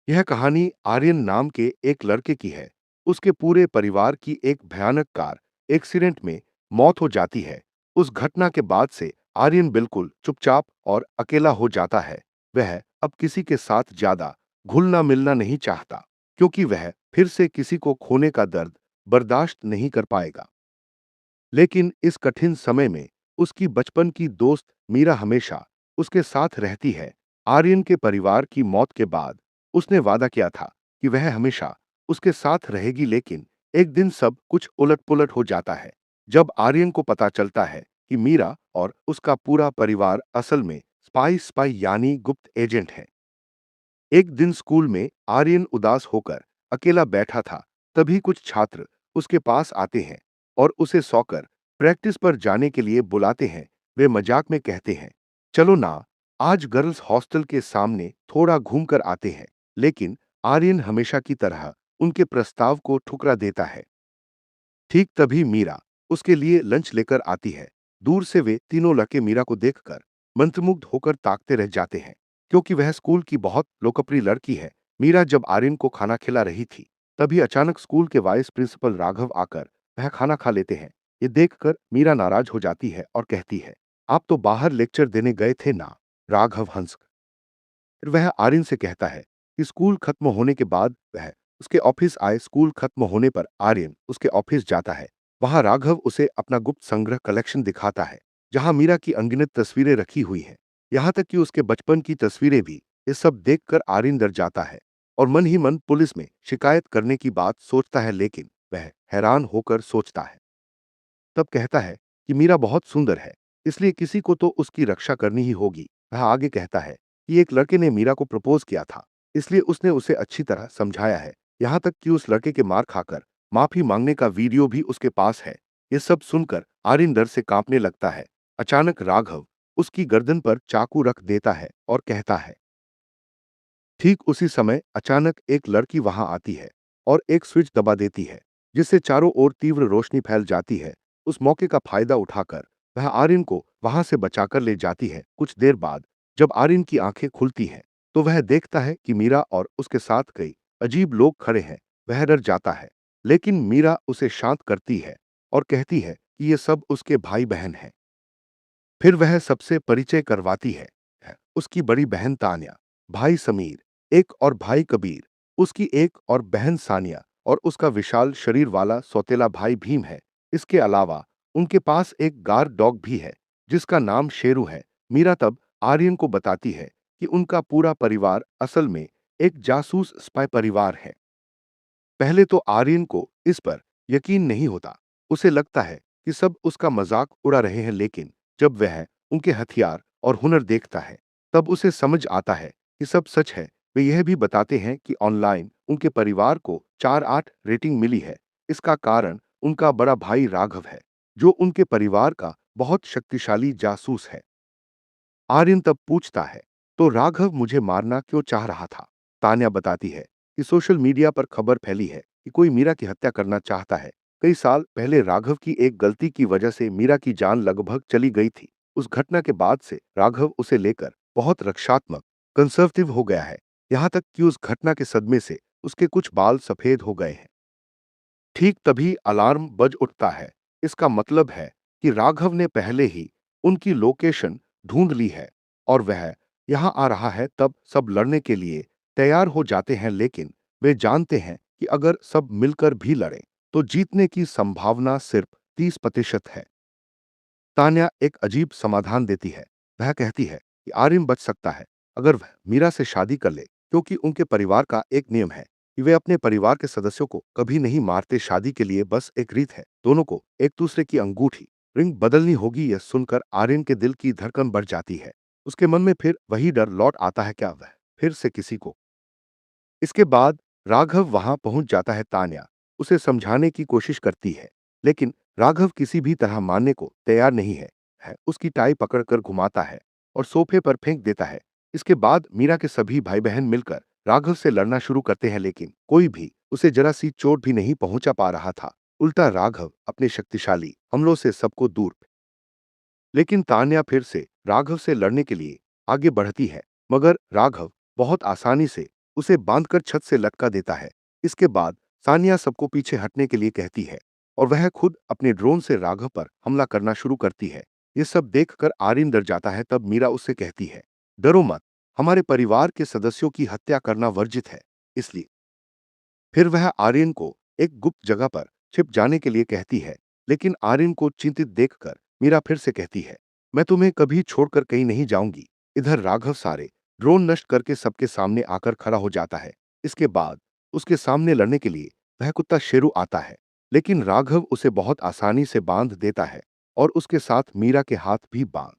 यह कहानी आर्यन नाम के एक लड़के की है। उसके पूरे परिवार की एक भयानक कार एक्सीडेंट में मौत हो जाती है। उस घटना के बाद से आर्यन बिल्कुल चुपचाप और अकेला हो जाता है। वह अब किसी के साथ ज्यादा घुलना मिलना नहीं चाहता, क्योंकि वह फिर से किसी को खोने का दर्द बर्दाश्त नहीं कर पाएगा। लेकिन इस कठिन समय में उसकी बचपन की दोस्त मीरा हमेशा उसके साथ रहती है। आर्यन के परिवार की मौत के बाद उसने वादा किया था कि वह हमेशा उसके साथ रहेगी, लेकिन एक दिन सब कुछ उलट-पुलट हो जाता है। जब आर्यन को पता चलता है कि मीरा और उसका पूरा परिवार असल में स्पाई स्पाई यानी गुप्त एजेंट है। एक दिन स्कूल में आर्यन उदास होकर अकेला बैठा था। तभी कुछ छात्र उसके पास आते हैं और उसे सॉकर प्रैक्टिस पर जाने के लिए बुलाते हैं। वे मजाक में कहते हैं, चलो ना, आज गर्ल्स हॉस्टल के सामने थोड़ा घूम कर आते हैं। लेकिन आर्यन हमेशा की तरह उनके प्रस्ताव को ठुकरा देता है। ठीक तभी मीरा उसके लिए लंच लेकर आती है। दूर से वे तीनों लड़के मीरा को देखकर मंत्रमुग्ध होकर ताकते रह जाते हैं, क्योंकि वह स्कूल की बहुत लोकप्रिय लड़की है। मीरा जब आर्यन को खाना खिला रही थी, तभी अचानक स्कूल के वाइस प्रिंसिपल राघव आकर वह खाना खा लेते हैं। ये देखकर मीरा नाराज हो जाती है और कहती है, आप तो बाहर लेक्चर देने गए थे ना। राघव हंस फिर वह आर्यन से कहता है कि स्कूल खत्म होने के बाद वह उसके ऑफिस आए। स्कूल खत्म होने पर आर्यन उसके ऑफिस जाता है। वहां राघव उसे अपना गुप्त संग्रह कलेक्शन दिखाता है, जहां मीरा की अनगिनत तस्वीरें रखी हुई हैं। यहाँ तक कि उसके बचपन की तस्वीरें भी। ये सब देखकर आर्यन डर जाता है और मन ही मन पुलिस में शिकायत करने की बात सोचता है, लेकिन वह हैरान होकर सोचता है। तब कहता है कि मीरा बहुत सुंदर है, इसलिए किसी को तो उसकी रक्षा करनी ही होगी। वह आगे कहता है कि एक लड़के ने मीरा को प्रपोज किया था, इसलिए उसने उसे अच्छी तरह समझाया है। यहाँ तक कि उस लड़के के मार खाकर माफी मांगने का वीडियो भी उसके पास है। ये सब सुनकर आर्यन डर से कांपने लगता है। अचानक राघव उसकी गर्दन पर चाकू रख देता है और कहता है। ठीक उसी समय अचानक एक लड़की वहां आती है और एक स्विच दबा देती है, जिससे चारों ओर तीव्र रोशनी फैल जाती है। उस मौके का फायदा उठाकर वह आर्यन को वहां से बचाकर ले जाती है। कुछ देर बाद जब आर्यन की आंखें खुलती हैं, तो वह देखता है कि मीरा और उसके साथ कई अजीब लोग खड़े हैं। वह डर जाता है, लेकिन मीरा उसे शांत करती है और कहती है कि ये सब उसके भाई बहन हैं। फिर वह सबसे परिचय करवाती है। उसकी बड़ी बहन तान्या, भाई समीर, एक और भाई कबीर, उसकी एक और बहन सानिया और उसका विशाल शरीर वाला सौतेला भाई भीम है। इसके अलावा उनके पास एक गार्ड डॉग भी है, जिसका नाम शेरू है। मीरा तब आर्यन को बताती है कि उनका पूरा परिवार असल में एक जासूस स्पाई परिवार है। पहले तो आर्यन को इस पर यकीन नहीं होता। उसे लगता है कि सब उसका मजाक उड़ा रहे हैं, लेकिन जब वह उनके हथियार और हुनर देखता है, तब उसे समझ आता है कि सब सच है। वे यह भी बताते हैं कि ऑनलाइन उनके परिवार को 4/8 रेटिंग मिली है। इसका कारण उनका बड़ा भाई राघव है, जो उनके परिवार का बहुत शक्तिशाली जासूस है। आर्यन तब पूछता है, तो राघव मुझे मारना क्यों चाह रहा था? तान्या बताती है कि सोशल मीडिया पर खबर फैली है कि कोई मीरा की हत्या करना चाहता है। कई साल पहले राघव की एक गलती की वजह से मीरा की जान लगभग चली गई थी। उस घटना के बाद से राघव उसे लेकर बहुत रक्षात्मक, कंसर्वेटिव हो गया है। यहाँ तक कि उस घटना के सदमे से उसके कुछ बाल सफेद हो गए हैं। ठीक तभी अलार्म बज उठता है। इसका मतलब है कि राघव ने पहले ही उनकी लोकेशन ढूंढ ली है और वह यहां आ रहा है। तब सब लड़ने के लिए तैयार हो जाते हैं, लेकिन वे जानते हैं कि अगर सब मिलकर भी लड़ें तो जीतने की संभावना सिर्फ 30% है। तान्या एक अजीब समाधान देती है। वह कहती है कि आर्यन बच सकता है अगर वह मीरा से शादी कर ले, क्योंकि उनके परिवार का एक नियम है कि वे अपने परिवार के सदस्यों को कभी नहीं मारते। शादी के लिए बस एक रीत है, दोनों को एक दूसरे की अंगूठी रिंग बदलनी होगी। यह सुनकर आर्यन के दिल की धड़कन बढ़ जाती है। उसके मन में फिर वही डर लौट आता है, क्या वह फिर से किसी को। इसके बाद राघव वहां पहुंच जाता है। तान्या उसे समझाने की कोशिश करती है, लेकिन राघव किसी भी तरह मानने को तैयार नहीं है उसकी टाई पकड़कर घुमाता है और सोफे पर फेंक देता है। इसके बाद मीरा के सभी भाई बहन मिलकर राघव से लड़ना शुरू करते हैं, लेकिन कोई भी उसे जरा सी चोट भी नहीं पहुंचा पा रहा था। उल्टा राघव अपने शक्तिशाली हमलों से सबको दूर। लेकिन तान्या फिर से राघव से लड़ने के लिए आगे बढ़ती है, मगर राघव बहुत आसानी से उसे बांधकर छत से लटका देता है। इसके बाद सानिया सबको पीछे हटने के लिए कहती है और वह खुद अपने ड्रोन से राघव पर हमला करना शुरू करती है। ये सब देखकर आर्यन डर जाता है। तब मीरा उससे कहती है, डरो मत, हमारे परिवार के सदस्यों की हत्या करना वर्जित है, इसलिए। फिर वह आर्यन को एक गुप्त जगह पर छिप जाने के लिए कहती है, लेकिन आर्यन को चिंतित देखकर मीरा फिर से कहती है, मैं तुम्हें कभी छोड़कर कहीं नहीं जाऊंगी। इधर राघव सारे ड्रोन नष्ट करके सबके सामने आकर खड़ा हो जाता है। इसके बाद उसके सामने लड़ने के लिए वह कुत्ता शेरू आता है, लेकिन राघव उसे बहुत आसानी से बांध देता है और उसके साथ मीरा के हाथ भी बांध।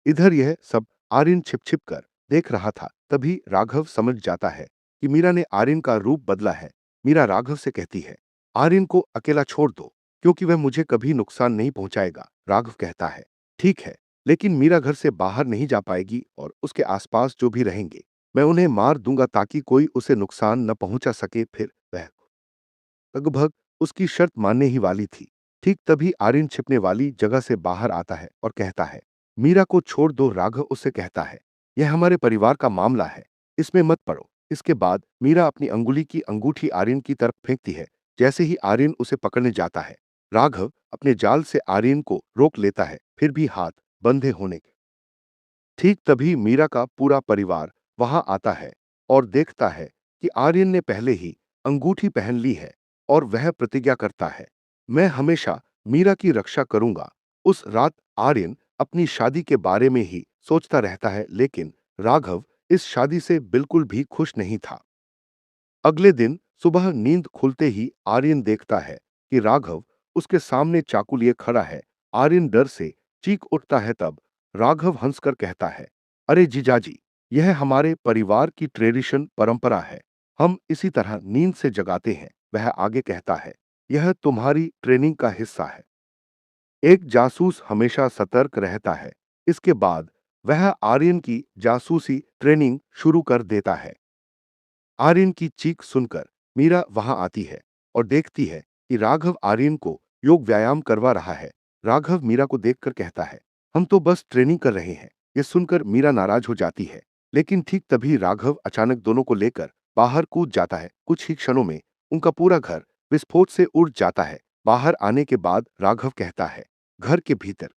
इधर यह सब आर्यन छिप छिप कर देख रहा था। तभी राघव समझ जाता है कि मीरा ने आर्यन का रूप बदला है। मीरा राघव से कहती है, आर्यन को अकेला छोड़ दो, क्योंकि वह मुझे कभी नुकसान नहीं पहुंचाएगा। राघव कहता है, ठीक है, लेकिन मीरा घर से बाहर नहीं जा पाएगी और उसके आसपास जो भी रहेंगे मैं उन्हें मार दूंगा ताकि कोई उसे नुकसान न पहुंचा सके। फिर वह लगभग उसकी शर्त मानने ही वाली थी। ठीक तभी आर्यन छिपने वाली जगह से बाहर आता है और कहता है, मीरा को छोड़ दो। राघव उससे कहता है, यह हमारे परिवार का मामला है, इसमें मत पड़ो। इसके बाद मीरा अपनी अंगुली की अंगूठी आर्यन की तरफ फेंकती है। जैसे ही आर्यन उसे पकड़ने जाता है, राघव अपने जाल से आर्यन को रोक लेता है। फिर भी हाथ बंधे होने के ठीक तभी मीरा का पूरा परिवार वहां आता है और देखता है कि आर्यन ने पहले ही अंगूठी पहन ली है और वह प्रतिज्ञा करता है, मैं हमेशा मीरा की रक्षा करूंगा। उस रात आर्यन अपनी शादी के बारे में ही सोचता रहता है, लेकिन राघव इस शादी से बिल्कुल भी खुश नहीं था। अगले दिन सुबह नींद खुलते ही आर्यन देखता है कि राघव उसके सामने चाकू लिए खड़ा है। आर्यन डर से चीख उठता है। तब राघव हंसकर कहता है, अरे जीजाजी, यह हमारे परिवार की ट्रेडिशन परंपरा है, हम इसी तरह नींद से जगाते हैं। वह आगे कहता है, यह तुम्हारी ट्रेनिंग का हिस्सा है, एक जासूस हमेशा सतर्क रहता है। इसके बाद वह आर्यन की जासूसी ट्रेनिंग शुरू कर देता है। आर्यन की चीख सुनकर मीरा वहां आती है और देखती है कि राघव आर्यन को योग व्यायाम करवा रहा है। राघव मीरा को देखकर कहता है, हम तो बस ट्रेनिंग कर रहे हैं। ये सुनकर मीरा नाराज हो जाती है, लेकिन ठीक तभी राघव अचानक दोनों को लेकर बाहर कूद जाता है। कुछ ही क्षणों में उनका पूरा घर विस्फोट से उड़ जाता है। बाहर आने के बाद राघव कहता है, घर के भीतर।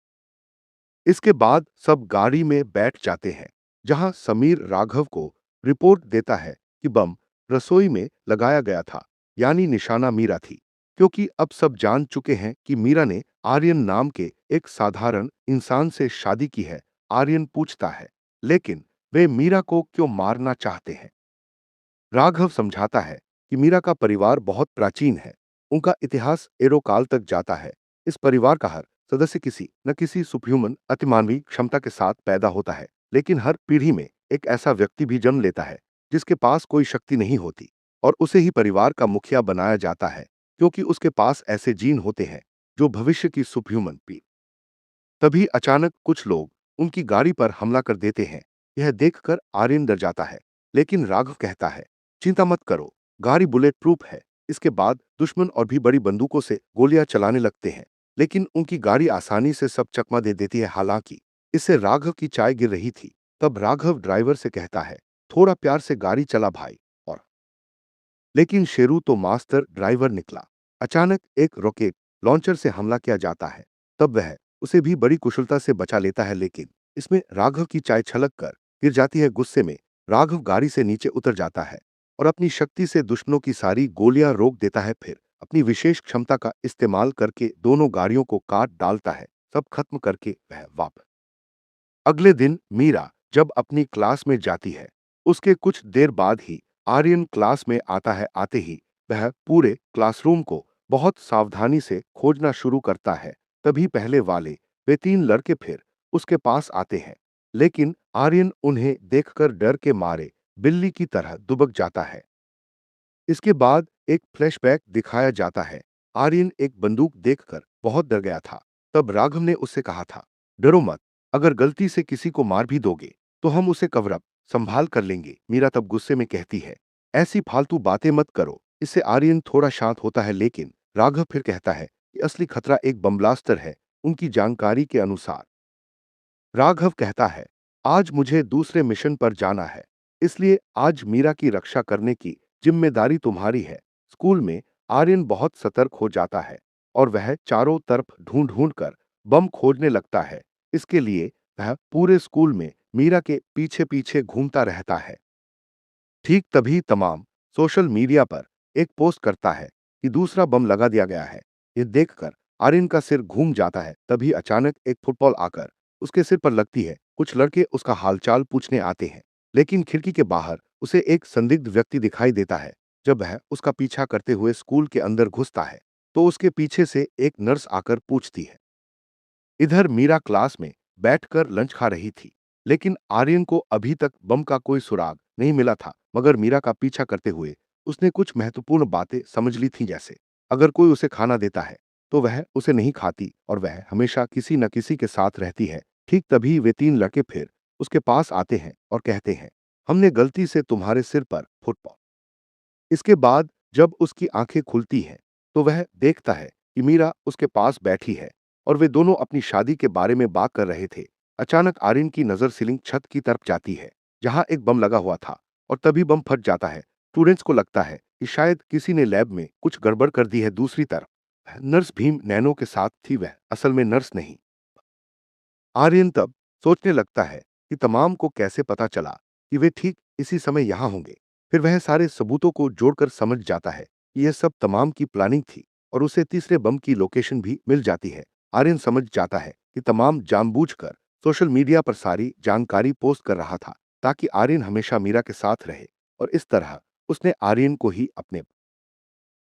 इसके बाद सब गाड़ी में बैठ जाते हैं, जहां समीर राघव को रिपोर्ट देता है कि बम रसोई में लगाया गया था, यानी निशाना मीरा थी। क्योंकि अब सब जान चुके हैं कि मीरा ने आर्यन नाम के एक साधारण इंसान से शादी की है। आर्यन पूछता है, लेकिन वे मीरा को क्यों मारना चाहते हैं? राघव समझाता है कि मीरा का परिवार बहुत प्राचीन है, उनका इतिहास एरो काल तक जाता है। इस परिवार का हर सदस्य किसी न किसी सुपह्यूमन अतिमानवीय क्षमता के साथ पैदा होता है, लेकिन हर पीढ़ी में एक ऐसा व्यक्ति भी जन्म लेता है जिसके पास कोई शक्ति नहीं होती और उसे ही परिवार का मुखिया बनाया जाता है, क्योंकि उसके पास ऐसे जीन होते हैं जो भविष्य की सुपह्यूमन पी तभी अचानक कुछ लोग उनकी गाड़ी पर हमला कर देते हैं। यह देखकर आर्यन डर जाता है, लेकिन राघव कहता है, चिंता मत करो, गाड़ी बुलेट प्रूफ है। इसके बाद दुश्मन और भी बड़ी बंदूकों से गोलियां चलाने लगते हैं, लेकिन उनकी गाड़ी आसानी से सब चकमा दे देती है। हालांकि इससे राघव की चाय गिर रही थी। तब राघव ड्राइवर से कहता है, थोड़ा प्यार से गाड़ी चला भाई। और लेकिन शेरू तो मास्टर ड्राइवर निकला। अचानक एक रॉकेट लॉन्चर से हमला किया जाता है। तब वह उसे भी बड़ी कुशलता से बचा लेता है, लेकिन इसमें राघव की चाय छलक कर गिर जाती है। गुस्से में राघव गाड़ी से नीचे उतर जाता है और अपनी शक्ति से दुश्मनों की सारी गोलियां रोक देता है। फिर अपनी विशेष क्षमता का इस्तेमाल करके दोनों गाड़ियों को काट डालता है। सब खत्म करके वह वापस अगले दिन मीरा जब अपनी क्लास में जाती है, उसके कुछ देर बाद ही आर्यन क्लास में आता है। आते ही वह पूरे क्लासरूम को बहुत सावधानी से खोजना शुरू करता है। तभी पहले वाले वे तीन लड़के फिर उसके पास आते हैं, लेकिन आर्यन उन्हें देखकर डर के मारे बिल्ली की तरह दुबक जाता है। इसके बाद एक फ्लैशबैक दिखाया जाता है। आर्यन एक बंदूक देखकर बहुत डर गया था। तब राघव ने उससे कहा था, डरो मत, अगर गलती से किसी को मार भी दोगे तो हम उसे कवर अप संभाल कर लेंगे। मीरा तब गुस्से में कहती है, ऐसी फालतू बातें मत करो। इससे आर्यन थोड़ा शांत होता है, लेकिन राघव फिर कहता है कि असली खतरा एक बम ब्लास्टर है। उनकी जानकारी के अनुसार राघव कहता है, आज मुझे दूसरे मिशन पर जाना है, इसलिए आज मीरा की रक्षा करने की जिम्मेदारी तुम्हारी है। स्कूल में आर्यन बहुत सतर्क हो जाता है और वह चारों तरफ ढूंढ ढूंढ कर बम खोजने लगता है। इसके लिए वह पूरे स्कूल में मीरा के पीछे पीछे घूमता रहता है। ठीक तभी तमाम सोशल मीडिया पर एक पोस्ट करता है कि दूसरा बम लगा दिया गया है। ये देखकर आर्यन का सिर घूम जाता है। तभी अचानक एक फुटबॉल आकर उसके सिर पर लगती है। कुछ लड़के उसका हालचाल पूछने आते हैं, लेकिन खिड़की के बाहर उसे एक संदिग्ध व्यक्ति दिखाई देता है। जब वह उसका पीछा करते हुए स्कूल के अंदर घुसता है, तो उसके पीछे से एक नर्स आकर पूछती है। इधर मीरा क्लास में बैठकर लंच खा रही थी, लेकिन आर्यन को अभी तक बम का कोई सुराग नहीं मिला था। मगर मीरा का पीछा करते हुए उसने कुछ महत्वपूर्ण बातें समझ ली थी, जैसे अगर कोई उसे खाना देता है तो वह उसे नहीं खाती और वह हमेशा किसी न किसी के साथ रहती है। ठीक तभी वे तीन लड़के फिर उसके पास आते हैं और कहते हैं, हमने गलती से तुम्हारे सिर पर फुटबॉल। इसके बाद जब उसकी आंखें खुलती हैं, तो वह देखता है कि मीरा उसके पास बैठी है और वे दोनों अपनी शादी के बारे में बात कर रहे थे। अचानक आर्यन की नजर सीलिंग छत की तरफ जाती है, जहां एक बम लगा हुआ था, और तभी बम फट जाता है। स्टूडेंट्स को लगता है कि शायद किसी ने लैब में कुछ गड़बड़ कर दी है। दूसरी तरफ नर्स भीम नैनो के साथ थी, वह असल में नर्स नहीं। आर्यन तब सोचने लगता है कि तमाम को कैसे पता चला कि वे ठीक इसी समय यहां होंगे। फिर वह सारे सबूतों को जोड़कर समझ जाता है कि यह सब तमाम की प्लानिंग थी, और उसे तीसरे बम की लोकेशन भी मिल जाती है। आर्यन समझ जाता है कि तमाम जानबूझकर सोशल मीडिया पर सारी जानकारी पोस्ट कर रहा था, ताकि आर्यन हमेशा मीरा के साथ रहे। और इस तरह उसने आर्यन को ही अपने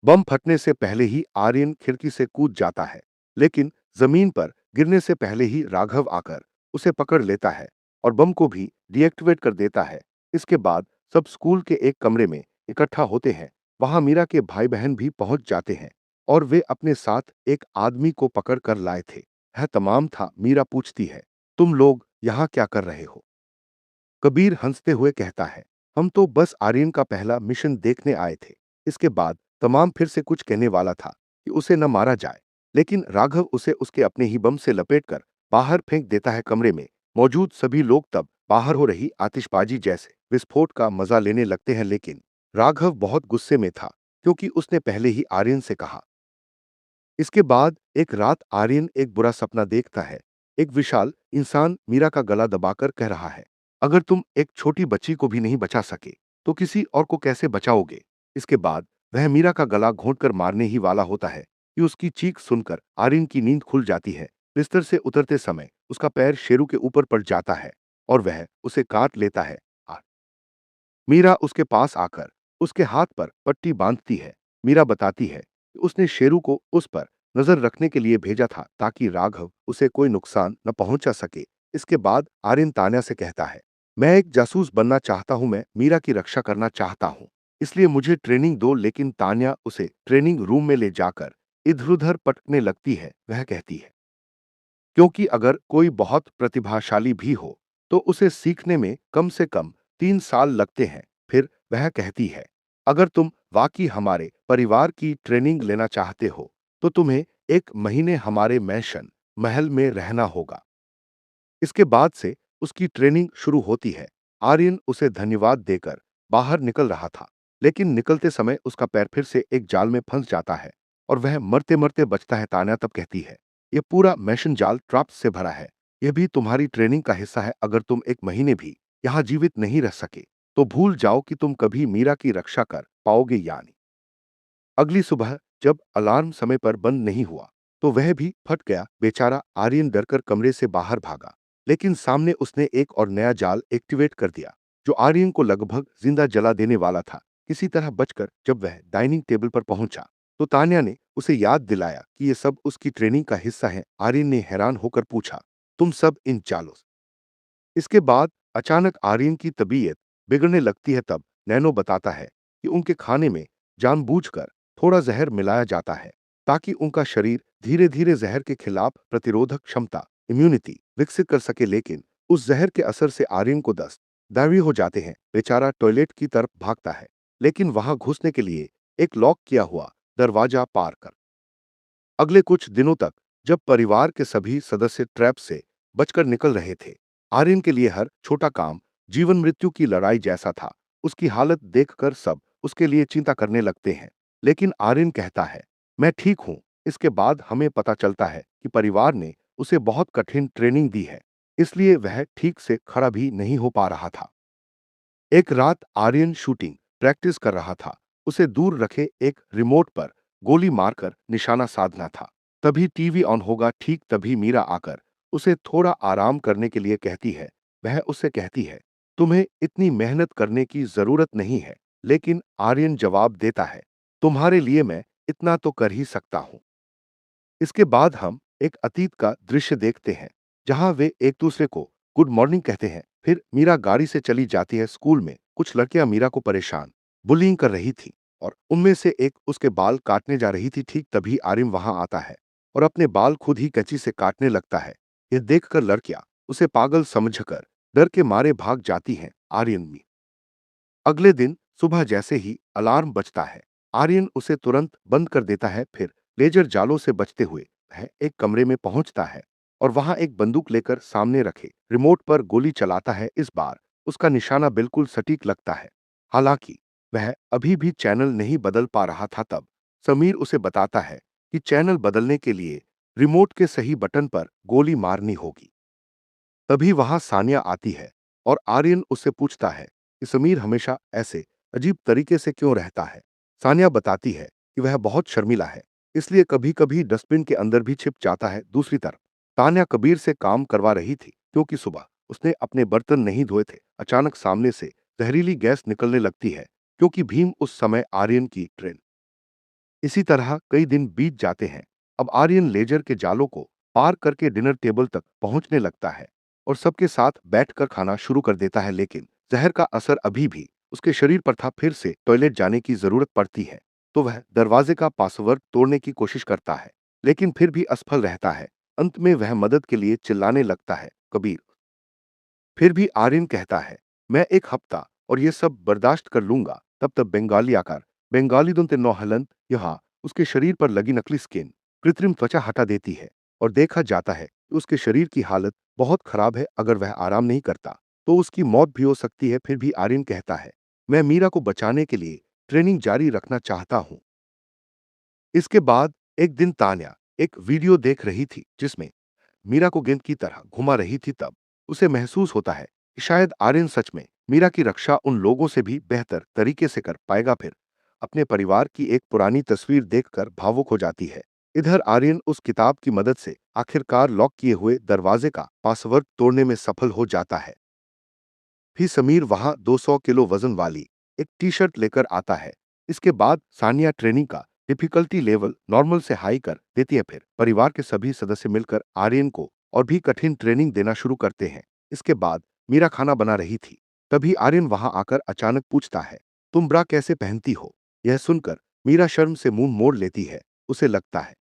बम फटने से पहले ही आर्यन खिड़की से कूद जाता है, लेकिन जमीन पर गिरने से पहले ही राघव आकर उसे पकड़ लेता है और बम को भी डीएक्टिवेट कर देता है। इसके बाद सब स्कूल के एक कमरे में इकट्ठा होते हैं। वहां मीरा के भाई बहन भी पहुंच जाते हैं, और वे अपने साथ एक आदमी को पकड़ कर लाए थे। वह तमाम था। मीरा पूछती है, तुम लोग यहाँ क्या कर रहे हो? कबीर हंसते हुए कहता है, हम तो बस आर्यन का पहला मिशन देखने आए थे। इसके बाद तमाम फिर से कुछ कहने वाला था कि उसे न मारा जाए, लेकिन राघव उसे उसके अपने ही बम से लपेटकर बाहर फेंक देता है। कमरे में मौजूद सभी लोग तब बाहर हो रही आतिशबाजी जैसे विस्फोट का मजा लेने लगते हैं, लेकिन राघव बहुत गुस्से में था, क्योंकि उसने पहले ही आर्यन से कहा। इसके बाद एक रात आर्यन एक बुरा सपना देखता है। एक विशाल इंसान मीरा का गला दबाकर कह रहा है, अगर तुम एक छोटी बच्ची को भी नहीं बचा सके, तो किसी और को कैसे बचाओगे? इसके बाद वह मीरा का गला घोंटकर मारने ही वाला होता है कि उसकी चीख सुनकर आर्यन की नींद खुल जाती है। बिस्तर से उतरते समय उसका पैर शेरू के ऊपर पड़ जाता है और वह उसे काट लेता है। मीरा उसके पास आकर उसके हाथ पर पट्टी बांधती है। मीरा बताती है कि उसने शेरू को उस पर नजर रखने के लिए भेजा था, ताकि राघव उसे कोई नुकसान न पहुंचा सके। इसके बाद आर्यन तान्या से कहता है, मैं एक जासूस बनना चाहता हूं, मैं मीरा की रक्षा करना चाहता हूं, इसलिए मुझे ट्रेनिंग दो। लेकिन तान्या उसे ट्रेनिंग रूम में ले जाकर इधर उधर पटकने लगती है। वह कहती है, क्योंकि अगर कोई बहुत प्रतिभाशाली भी हो, तो उसे सीखने में कम से कम 3 साल लगते हैं। फिर वह कहती है, अगर तुम वाकई हमारे परिवार की ट्रेनिंग लेना चाहते हो, तो तुम्हें 1 महीने हमारे मैंशन महल में रहना होगा। इसके बाद से उसकी ट्रेनिंग शुरू होती है। आर्यन उसे धन्यवाद देकर बाहर निकल रहा था, लेकिन निकलते समय उसका पैर फिर से एक जाल में फंस जाता है और वह मरते मरते बचता है। तान्या तब कहती है, यह पूरा मैशन जाल ट्रैप्स से भरा है। यह भी तुम्हारी ट्रेनिंग का हिस्सा है। अगर तुम 1 महीने भी यहाँ जीवित नहीं रह सके, तो भूल जाओ कि तुम कभी मीरा की रक्षा कर पाओगे या नहीं। अगली सुबह जब अलार्म समय पर बंद नहीं हुआ, तो वह भी फट गया। बेचारा आर्यन डरकर कमरे से बाहर भागा, लेकिन सामने उसने एक और नया जाल एक्टिवेट कर दिया, जो आर्यन को लगभग जिंदा जला देने वाला था। किसी तरह बचकर जब वह डाइनिंग टेबल पर पहुंचा, तो तान्या ने उसे याद दिलाया कि यह सब उसकी ट्रेनिंग का हिस्सा है। आर्यन ने हैरान होकर पूछा, तुम सब इन चालों से? इसके बाद अचानक आर्यन की तबीयत बिगड़ने लगती है। तब नैनो बताता है कि उनके खाने में जानबूझकर थोड़ा जहर मिलाया जाता है, ताकि उनका शरीर धीरे धीरे जहर के खिलाफ प्रतिरोधक क्षमता इम्यूनिटी विकसित कर सके। लेकिन उस जहर के असर से आर्यन को दस्त दावी हो जाते हैं। बेचारा टॉयलेट की तरफ भागता है, लेकिन वहां घुसने के लिए एक लॉक किया हुआ दरवाजा पार कर। अगले कुछ दिनों तक जब परिवार के सभी सदस्य ट्रैप से बचकर निकल रहे थे, आर्यन के लिए हर छोटा काम जीवन मृत्यु की लड़ाई जैसा था। उसकी हालत देखकर सब उसके लिए चिंता करने लगते हैं। लेकिन आर्यन कहता है, मैं ठीक हूं। इसके बाद हमें पता चलता है कि परिवार ने उसे बहुत कठिन ट्रेनिंग दी है, इसलिए वह ठीक से खड़ा भी नहीं हो पा रहा था। एक रात आर्यन शूटिंग प्रैक्टिस कर रहा था। उसे दूर रखे एक रिमोट पर गोली मारकर निशाना साधना था। तभी टीवी ऑन होगा, ठीक तभी मीरा आकर उसे थोड़ा आराम करने के लिए कहती है। वह उससे कहती है, तुम्हें इतनी मेहनत करने की जरूरत नहीं है। लेकिन आर्यन जवाब देता है, तुम्हारे लिए मैं इतना तो कर ही सकता हूं। इसके बाद हम एक अतीत का दृश्य देखते हैं, जहां वे एक दूसरे को गुड मॉर्निंग कहते हैं। फिर मीरा गाड़ी से चली जाती है। स्कूल में कुछ लड़कियां मीरा को परेशान बुलिंग कर रही थी और उनमें से एक उसके बाल काटने जा रही थी। ठीक तभी आर्यन वहां आता है और अपने बाल खुद ही कैंची से काटने लगता है। यह देखकर लड़कियां उसे पागल समझकर डर के मारे भाग जाती हैं। आर्यन भी अगले दिन सुबह जैसे ही अलार्म बजता है, आर्यन उसे तुरंत बंद कर देता है। फिर लेजर जालों से बचते हुए वह एक कमरे में पहुंचता है और वहां एक बंदूक लेकर सामने रखे रिमोट पर गोली चलाता है। इस बार उसका निशाना बिल्कुल सटीक लगता है। हालांकि वह अभी भी चैनल नहीं बदल पा रहा था। तब समीर उसे बताता है कि चैनल बदलने के लिए रिमोट के सही बटन पर गोली मारनी होगी। तभी वहां सानिया आती है और आर्यन उससे पूछता है कि समीर हमेशा ऐसे अजीब तरीके से क्यों रहता है। सानिया बताती है कि वह बहुत शर्मीला है, इसलिए कभी कभी डस्टबिन के अंदर भी छिप जाता है। दूसरी तरफ तान्या कबीर से काम करवा रही थी, क्योंकि सुबह उसने अपने बर्तन नहीं धोए थे। अचानक सामने से जहरीली गैस निकलने लगती है, क्योंकि भीम उस समय आर्यन की ट्रेन। इसी तरह कई दिन बीत जाते हैं। अब आर्यन लेजर के जालों को पार करके डिनर टेबल तक पहुंचने लगता है और सबके साथ बैठकर खाना शुरू कर देता है। लेकिन जहर का असर अभी भी उसके शरीर पर था। फिर से टॉयलेट जाने की जरूरत पड़ती है तो वह दरवाजे का पासवर्ड तोड़ने की कोशिश करता है, लेकिन फिर भी असफल रहता है। अंत में वह मदद के लिए चिल्लाने लगता है, कबीर। फिर भी आर्यन कहता है, मैं एक हफ्ता और ये सब बर्दाश्त कर लूंगा। तब तक बंगाली आकार बंगाली दुनते नौहलन यहाँ उसके शरीर पर लगी नकली स्किन कृत्रिम त्वचा हटा देती है और देखा जाता है कि उसके शरीर की हालत बहुत खराब है। अगर वह आराम नहीं करता तो उसकी मौत भी हो सकती है। फिर भी आर्यन कहता है, मैं मीरा को बचाने के लिए ट्रेनिंग जारी रखना चाहता हूं। इसके बाद एक दिन तान्या एक वीडियो देख रही थी जिसमें मीरा को गेंद की तरह घुमा रही थी। तब उसे महसूस होता है कि शायद आर्यन सच में मीरा की रक्षा उन लोगों से भी बेहतर तरीके से कर पाएगा। फिर अपने परिवार की एक पुरानी तस्वीर देखकर भावुक हो जाती है। इधर आर्यन उस किताब की मदद से आखिरकार लॉक किए हुए दरवाजे का पासवर्ड तोड़ने में सफल हो जाता है। फिर समीर वहां 200 किलो वजन वाली एक टी शर्ट लेकर आता है। इसके बाद सानिया ट्रेनिंग का डिफिकल्टी लेवल नॉर्मल से हाई कर देती है। फिर परिवार के सभी सदस्य मिलकर आर्यन को और भी कठिन ट्रेनिंग देना शुरू करते हैं। इसके बाद मीरा खाना बना रही थी। तभी आर्यन वहां आकर अचानक पूछता है, तुम ब्रा कैसे पहनती हो? यह सुनकर मीरा शर्म से मुंह मोड़ लेती है। उसे लगता है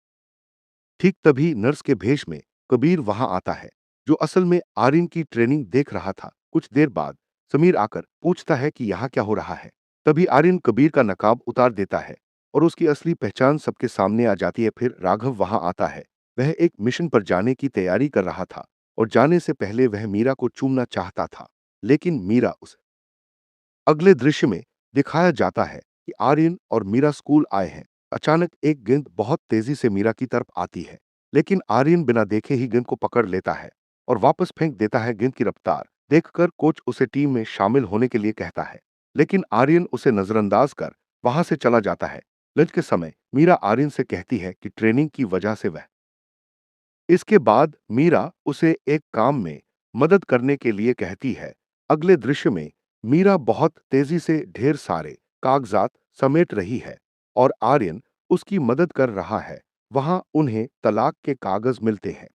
ठीक तभी नर्स के भेष में कबीर वहां आता है, जो असल में आर्यन की ट्रेनिंग देख रहा था। कुछ देर बाद समीर आकर पूछता है कि यहाँ क्या हो रहा है। तभी आर्यन कबीर का नकाब उतार देता है और उसकी असली पहचान सबके सामने आ जाती है। फिर राघव वहां आता है। वह एक मिशन पर जाने की तैयारी कर रहा था और जाने से पहले वह मीरा को चूमना चाहता था, लेकिन मीरा उस अगले दृश्य में दिखाया जाता है कि आर्यन और मीरा स्कूल आए हैं। अचानक एक गेंद बहुत तेजी से मीरा की तरफ आती है, लेकिन आर्यन बिना देखे ही गेंद को पकड़ लेता है और वापस फेंक देता है। गेंद की रफ्तार देखकर कोच उसे टीम में शामिल होने के लिए कहता है, लेकिन आर्यन उसे नजरअंदाज कर वहां से चला जाता है। लंच के समय मीरा आर्यन से कहती है कि ट्रेनिंग की वजह से वह इसके बाद मीरा उसे एक काम में मदद करने के लिए कहती है। अगले दृश्य में मीरा बहुत तेजी से ढेर सारे कागजात समेट रही है और आर्यन उसकी मदद कर रहा है। वहां उन्हें तलाक के कागज मिलते हैं,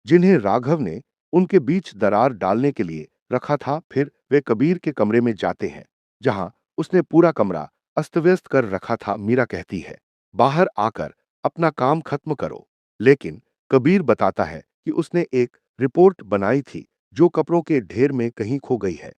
जिन्हें राघव ने उनके बीच दरार डालने के लिए रखा था। फिर वे कबीर के कमरे में जाते हैं, जहां उसने पूरा कमरा अस्तव्यस्त कर रखा था। मीरा कहती है, बाहर आकर अपना काम खत्म करो, लेकिन कबीर बताता है कि उसने एक रिपोर्ट बनाई थी जो कपड़ों के ढेर में कहीं खो गई है।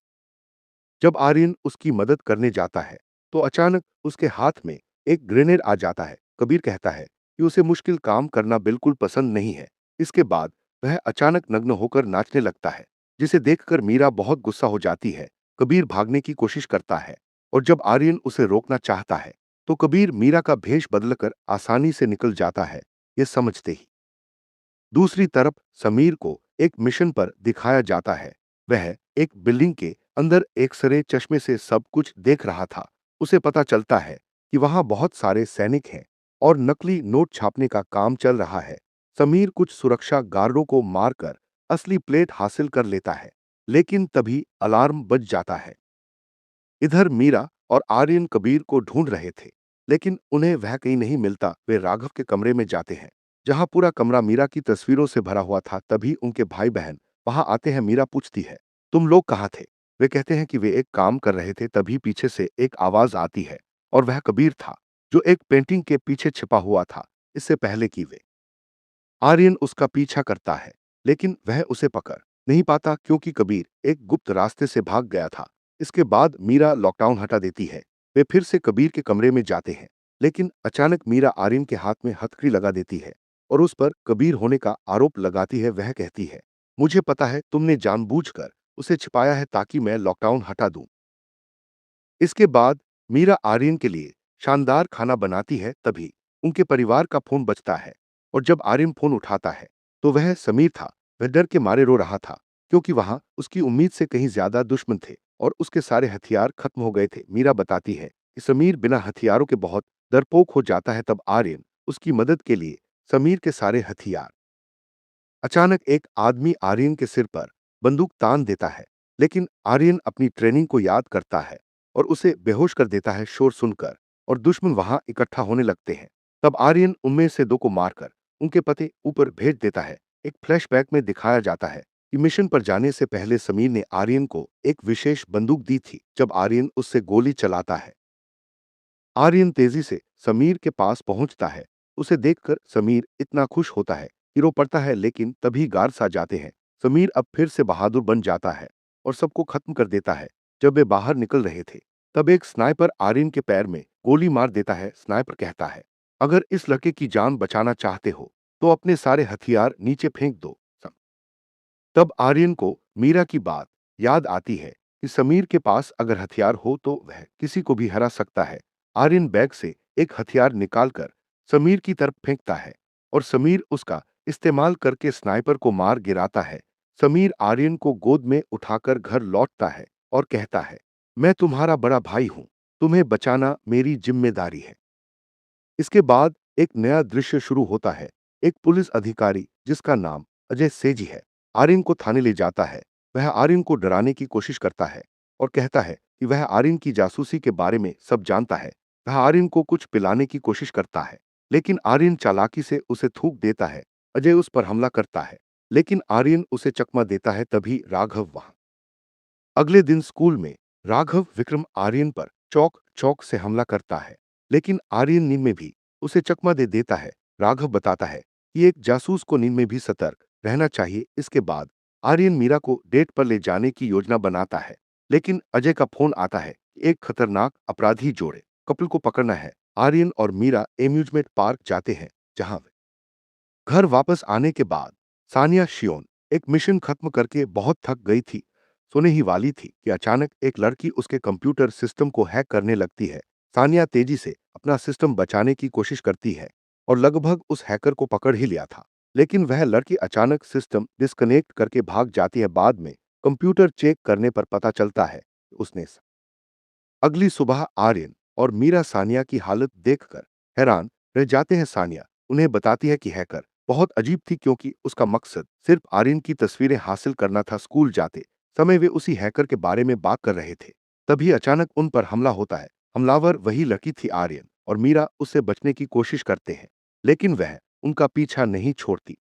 जब आर्यन उसकी मदद करने जाता है तो अचानक उसके हाथ में एक ग्रेनेड आ जाता है। कबीर कहता है कि उसे मुश्किल काम करना बिल्कुल पसंद नहीं है। इसके बाद वह अचानक नग्न होकर नाचने लगता है। जिसे देखकर मीरा बहुत गुस्सा हो जाती है। कबीर भागने की कोशिश करता है और जब आर्यन उसे रोकना चाहता है तो कबीर मीरा का भेष बदलकर आसानी से निकल जाता है, ये समझते ही। दूसरी तरफ समीर को एक मिशन पर दिखाया जाता है। वह एक बिल्डिंग के अंदर एक्सरे चश्मे से सब कुछ देख रहा था। उसे पता चलता है कि वहां बहुत सारे सैनिक हैं और नकली नोट छापने का काम चल रहा है। समीर कुछ सुरक्षा गार्डों को मारकर असली प्लेट हासिल कर लेता है, लेकिन तभी अलार्म बज जाता है। इधर मीरा और आर्यन कबीर को ढूंढ रहे थे, लेकिन उन्हें वह कहीं नहीं मिलता। वे राघव के कमरे में जाते हैं, जहां पूरा कमरा मीरा की तस्वीरों से भरा हुआ था। तभी उनके भाई बहन वहां आते हैं। मीरा पूछती है, तुम लोग कहाँ थे? वे कहते हैं कि वे एक काम कर रहे थे। तभी पीछे से एक आवाज आती है और वह कबीर था, जो एक पेंटिंग के पीछे छिपा हुआ था। इससे पहले कि वे आर्यन उसका पीछा करता है, लेकिन वह उसे पकड़ नहीं पाता क्योंकि कबीर एक गुप्त रास्ते से भाग गया था। इसके बाद मीरा लॉकडाउन हटा देती है। वे फिर से कबीर के कमरे में जाते हैं, लेकिन अचानक मीरा आर्यन के हाथ में हथकड़ी लगा देती है और उस पर कबीर होने का आरोप लगाती है। वह कहती है, मुझे पता है तुमने जानबूझकर उसे छिपाया है ताकि मैं लॉकडाउन हटा दूं। इसके बाद मीरा आर्यन के लिए शानदार खाना बनाती है। तभी उनके परिवार का फोन बजता है और जब आर्यन फोन उठाता है तो वह समीर था। वह डर के मारे रो रहा था क्योंकि वहां उसकी उम्मीद से कहीं ज्यादा दुश्मन थे और उसके सारे हथियार खत्म हो गए थे। मीरा बताती है कि समीर बिना हथियारों के बहुत डरपोक हो जाता है। तब आर्यन उसकी मदद के लिए समीर के सारे हथियार अचानक एक आदमी आर्यन के सिर पर बंदूक तान देता है, लेकिन आर्यन अपनी ट्रेनिंग को याद करता है और उसे बेहोश कर देता है शोर सुनकर और दुश्मन वहां इकट्ठा होने लगते हैं। तब आर्यन उनमें से दो को मारकर उनके पते ऊपर भेज देता है। एक फ्लैशबैक में दिखाया जाता है कि मिशन पर जाने से पहले समीर ने आर्यन को एक विशेष बंदूक दी थी। जब आर्यन उससे गोली चलाता है, आर्यन तेजी से समीर के पास पहुंचता है। उसे देखकर समीर इतना खुश होता है कि रो पड़ता है, लेकिन तभी गार्ड्स आ जाते हैं। समीर अब फिर से बहादुर बन जाता है और सबको खत्म कर देता है। जब वे बाहर निकल रहे थे, तब एक स्नाइपर आर्यन के पैर में गोली मार देता है। स्नाइपर कहता है, अगर इस लड़के की जान बचाना चाहते हो तो अपने सारे हथियार नीचे फेंक दो। तब आर्यन को मीरा की बात याद आती है कि समीर के पास अगर हथियार हो तो वह किसी को भी हरा सकता है। आर्यन बैग से एक हथियार निकालकर समीर की तरफ फेंकता है और समीर उसका इस्तेमाल करके स्नाइपर को मार गिराता है। समीर आर्यन को गोद में उठाकर घर लौटता है और कहता है, मैं तुम्हारा बड़ा भाई हूं, तुम्हें बचाना मेरी जिम्मेदारी है। इसके बाद एक नया दृश्य शुरू होता है। एक पुलिस अधिकारी जिसका नाम अजय सेजी है, आर्यन को थाने ले जाता है। वह आर्यन को डराने की कोशिश करता है और कहता है कि वह आर्यन की जासूसी के बारे में सब जानता है। वह आर्यन को कुछ पिलाने की कोशिश करता है, लेकिन आर्यन चालाकी से उसे थूक देता है। अजय उस पर हमला करता है, लेकिन आर्यन उसे चकमा देता है। तभी राघव वहां अगले दिन स्कूल में राघव विक्रम आर्यन पर चौक चौक से हमला करता है, लेकिन आर्यन नींद में भी उसे चकमा दे देता है। राघव बताता है कि एक जासूस को नींद में भी सतर्क रहना चाहिए। इसके बाद आर्यन मीरा को डेट पर ले जाने की योजना बनाता है, लेकिन अजय का फोन आता है कि एक खतरनाक अपराधी जोड़े कपल को पकड़ना है। आर्यन और मीरा एम्यूजमेंट पार्क जाते हैं, जहां वे घर वापस आने के बाद सानिया शियोन एक मिशन खत्म करके बहुत थक गई थी, सोने ही वाली थी कि अचानक एक लड़की उसके कंप्यूटर सिस्टम को हैक करने लगती है। सानिया तेजी से अपना सिस्टम बचाने की कोशिश करती है और लगभग उस हैकर को पकड़ ही लिया था, लेकिन वह लड़की अचानक सिस्टम डिस्कनेक्ट करके भाग जाती है। बाद में कंप्यूटर चेक करने पर पता चलता है कि उसने अगली सुबह आर्यन और मीरा सानिया की हालत देखकर हैरान रह जाते हैं। सानिया उन्हें बताती है कि हैकर बहुत अजीब थी क्योंकि उसका मकसद सिर्फ आर्यन की तस्वीरें हासिल करना था। स्कूल जाते समय वे उसी हैकर के बारे में बात कर रहे थे। तभी अचानक उन पर हमला होता है। हमलावर वही लड़की थी। आर्यन और मीरा उससे बचने की कोशिश करते हैं, लेकिन वह उनका पीछा नहीं छोड़ती।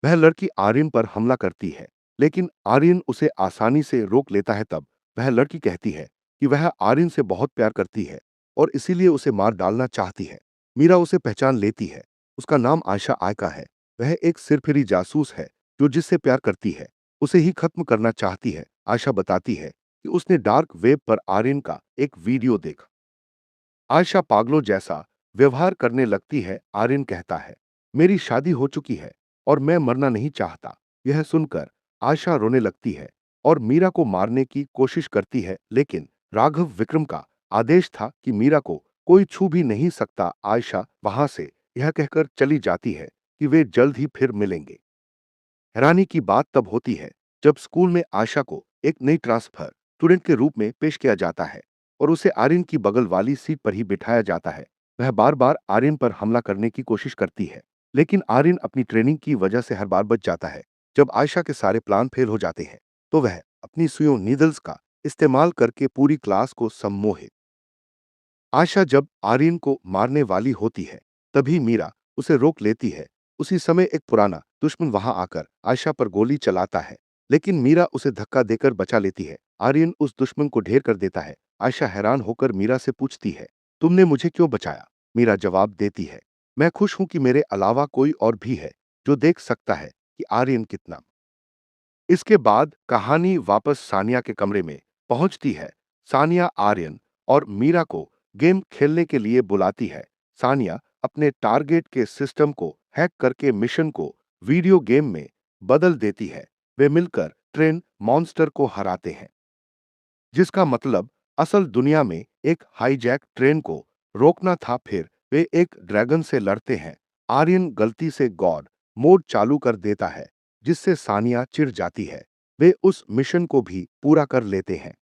वह लड़की आर्यन पर हमला करती है, लेकिन आर्यन उसे आसानी से रोक लेता है। तब वह लड़की कहती है कि वह आर्यन से बहुत प्यार करती है और इसीलिए उसे मार डालना चाहती है। मीरा उसे पहचान लेती है। उसका नाम आयशा आयका है। वह एक सिरफिरी जासूस है जो जिससे प्यार करती है उसे ही खत्म करना चाहती है। आयशा बताती है कि उसने डार्क वेब पर आर्यन का एक वीडियो देखा। आयशा पागलों जैसा व्यवहार करने लगती है। आर्यन कहता है, मेरी शादी हो चुकी है और मैं मरना नहीं चाहता। यह सुनकर आशा रोने लगती है और मीरा को मारने की कोशिश करती है, लेकिन राघव विक्रम का आदेश था कि मीरा को कोई छू भी नहीं सकता। आयशा वहां से यह कहकर चली जाती है कि वे जल्द ही फिर मिलेंगे। हैरानी की बात तब होती है जब स्कूल में आशा को एक नई ट्रांसफर स्टूडेंट के रूप में पेश किया जाता है और उसे आर्यन की बगल वाली सीट पर ही बिठाया जाता है। वह बार बार आर्यन पर हमला करने की कोशिश करती है, लेकिन आर्यन अपनी ट्रेनिंग की वजह से हर बार बच जाता है। जब आयशा के सारे प्लान फेल हो जाते हैं तो वह अपनी सुइयों नीडल्स का इस्तेमाल करके पूरी क्लास को सम्मोहित। आशा जब आर्यन को मारने वाली होती है तभी मीरा उसे रोक लेती है। उसी समय एक पुराना दुश्मन वहां आकर आयशा पर गोली चलाता है, लेकिन मीरा उसे धक्का देकर बचा लेती है। आर्यन उस दुश्मन को ढेर कर देता है। आयशा हैरान होकर मीरा से पूछती है, तुमने मुझे क्यों बचाया? मीरा जवाब देती है, मैं खुश हूं कि मेरे अलावा कोई और भी है जो देख सकता है कि आर्यन कितना। इसके बाद कहानी वापस सानिया के कमरे में पहुंचती है। सानिया आर्यन और मीरा को गेम खेलने के लिए बुलाती है। सानिया अपने टारगेट के सिस्टम को हैक करके मिशन को वीडियो गेम में बदल देती है। वे मिलकर ट्रेन मॉन्स्टर को हराते हैं, जिसका मतलब असल दुनिया में एक हाईजैक ट्रेन को रोकना था। फिर वे एक ड्रैगन से लड़ते हैं। आर्यन गलती से गॉड मोड चालू कर देता है, जिससे सानिया चिढ़ जाती है। वे उस मिशन को भी पूरा कर लेते हैं।